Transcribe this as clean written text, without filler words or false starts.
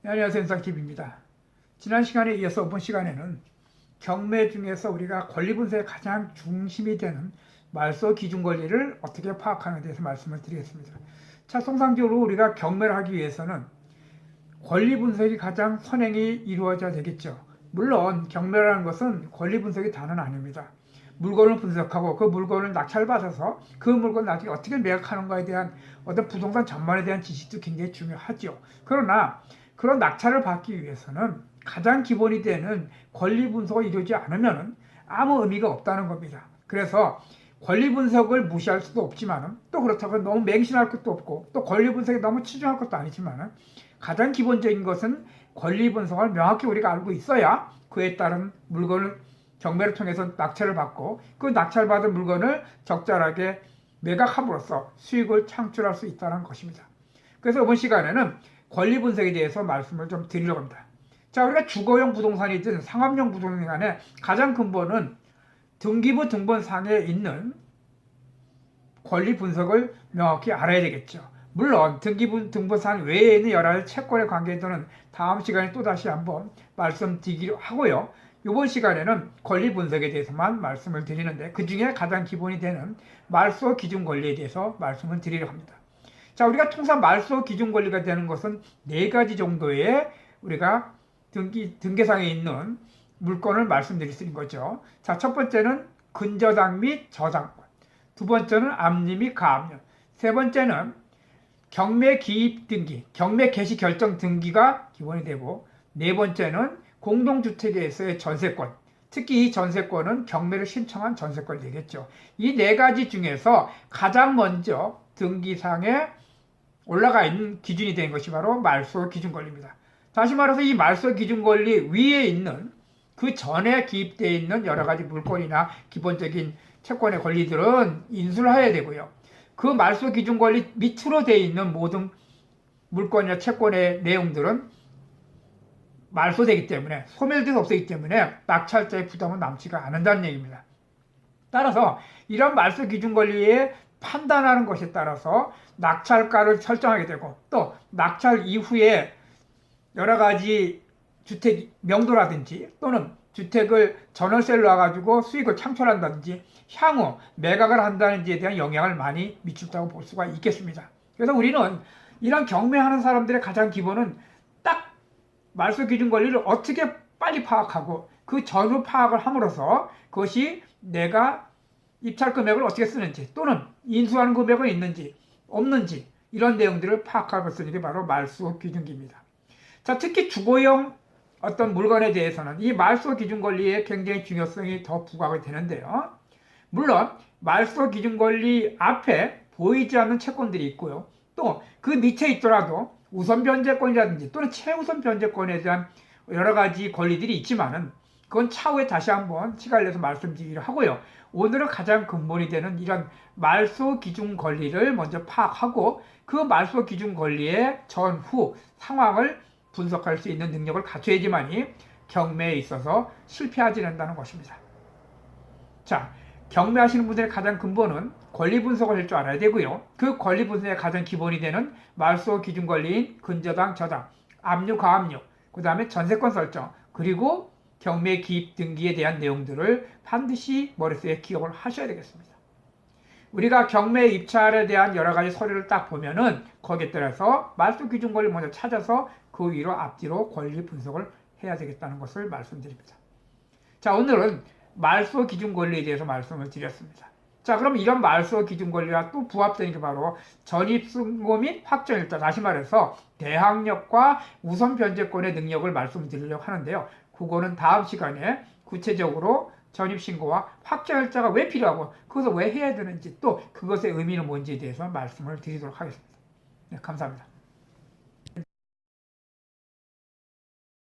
네, 안녕하세요. 인상TV입니다. 지난 시간에 이어서 이번 시간에는 경매 중에서 우리가 권리 분석의 가장 중심이 되는 말소 기준 권리를 어떻게 파악하는 데 대해서 말씀을 드리겠습니다. 자, 통상적으로 우리가 경매를 하기 위해서는 권리 분석이 가장 선행이 이루어져야 되겠죠. 물론 경매라는 것은 권리 분석이 다는 아닙니다. 물건을 분석하고 그 물건을 낙찰받아서 그 물건 나중에 어떻게 매각하는가에 대한 어떤 부동산 전반에 대한 지식도 굉장히 중요하죠. 그러나 그런 낙찰을 받기 위해서는 가장 기본이 되는 권리 분석을 이루지 않으면 아무 의미가 없다는 겁니다. 그래서 권리 분석을 무시할 수도 없지만 또 그렇다고 너무 맹신할 것도 없고 또 권리 분석에 너무 치중할 것도 아니지만 가장 기본적인 것은 권리 분석을 명확히 우리가 알고 있어야 그에 따른 물건을 경매를 통해서 낙찰을 받고 그 낙찰받은 물건을 적절하게 매각함으로써 수익을 창출할 수 있다는 것입니다. 그래서 이번 시간에는 권리 분석에 대해서 말씀을 좀 드리려고 합니다. 자, 우리가 주거용 부동산이든 상업용 부동산 간에 가장 근본은 등기부 등본상에 있는 권리 분석을 명확히 알아야 되겠죠. 물론 등기부 등본상 외에 있는 여러 가지 채권의 관계에서는 다음 시간에 또다시 한번 말씀드리기로 하고요. 이번 시간에는 권리 분석에 대해서만 말씀을 드리는데 그 중에 가장 기본이 되는 말소 기준 권리에 대해서 말씀을 드리려고 합니다. 자, 우리가 통상 말소 기준 권리가 되는 것은 4가지 정도의 우리가 등기상에 있는 물건을 말씀드릴 수 있는 거죠. 자, 첫 번째는 근저당 및 저당권, 두 번째는 압류 및 가압류, 세 번째는 경매 기입 등기, 경매 개시 결정 등기가 기본이 되고, 네 번째는 공동주택에서의 전세권, 특히 이 전세권은 경매를 신청한 전세권이 되겠죠. 이 4가지 중에서 가장 먼저 등기상에 올라가 있는 기준이 된 것이 바로 말소 기준 권리입니다. 다시 말해서 이 말소 기준 권리 위에 있는 그 전에 기입되어 있는 여러 가지 물건이나 기본적인 채권의 권리들은 인수를 해야 되고요. 그 말소 기준 권리 밑으로 되어 있는 모든 물건이나 채권의 내용들은 말소되기 때문에 소멸돼서 없애기 때문에 낙찰자의 부담은 남지가 않는다는 얘기입니다. 따라서 이런 말소 기준 권리에 판단하는 것에 따라서 낙찰가를 설정하게 되고 또 낙찰 이후에 여러 가지 주택 명도라든지 또는 주택을 전월세를 놔가지고 수익을 창출한다든지 향후 매각을 한다는지에 대한 영향을 많이 미친다고 볼 수가 있겠습니다. 그래서 우리는 이런 경매하는 사람들의 가장 기본은 딱 말소 기준 권리를 어떻게 빨리 파악하고 그 전후 파악을 함으로써 그것이 내가 입찰 금액을 어떻게 쓰는지 또는 인수하는 금액은 있는지 없는지 이런 내용들을 파악할 수 있는 게 바로 말소 기준기입니다. 자, 특히 주거용 어떤 물건에 대해서는 이 말소 기준 권리의 굉장히 중요성이 더 부각이 되는데요. 물론 말소 기준 권리 앞에 보이지 않는 채권들이 있고요. 또 그 밑에 있더라도 우선 변제권이라든지 또는 최우선 변제권에 대한 여러 가지 권리들이 있지만은 그건 차후에 다시 한번 시간을 내서 말씀드리기로 하고요. 오늘은 가장 근본이 되는 이런 말소 기준 권리를 먼저 파악하고 그 말소 기준 권리의 전후 상황을 분석할 수 있는 능력을 갖춰야지만이 경매에 있어서 실패하지 않는다는 것입니다. 자, 경매하시는 분들의 가장 근본은 권리 분석을 할 줄 알아야 되고요. 그 권리 분석의 가장 기본이 되는 말소 기준 권리인 근저당, 저당, 압류, 가압류, 그 다음에 전세권 설정, 그리고 경매 기입 등기에 대한 내용들을 반드시 머릿속에 기억을 하셔야 되겠습니다. 우리가 경매 입찰에 대한 여러 가지 서류를 딱 보면은 거기에 따라서 말소 기준 권리를 먼저 찾아서 그 위로 앞뒤로 권리 분석을 해야 되겠다는 것을 말씀드립니다. 자, 오늘은 말소 기준 권리에 대해서 말씀을 드렸습니다. 자, 그럼 이런 말소 기준 권리와 또 부합되는 게 바로 전입승고 및 확정일자, 다시 말해서 대항력과 우선 변제권의 능력을 말씀드리려고 하는데요. 그거는 다음 시간에 구체적으로 전입신고와 확정일자가 왜 필요하고 그것을 왜 해야 되는지 또 그것의 의미는 뭔지에 대해서 말씀을 드리도록 하겠습니다. 네, 감사합니다.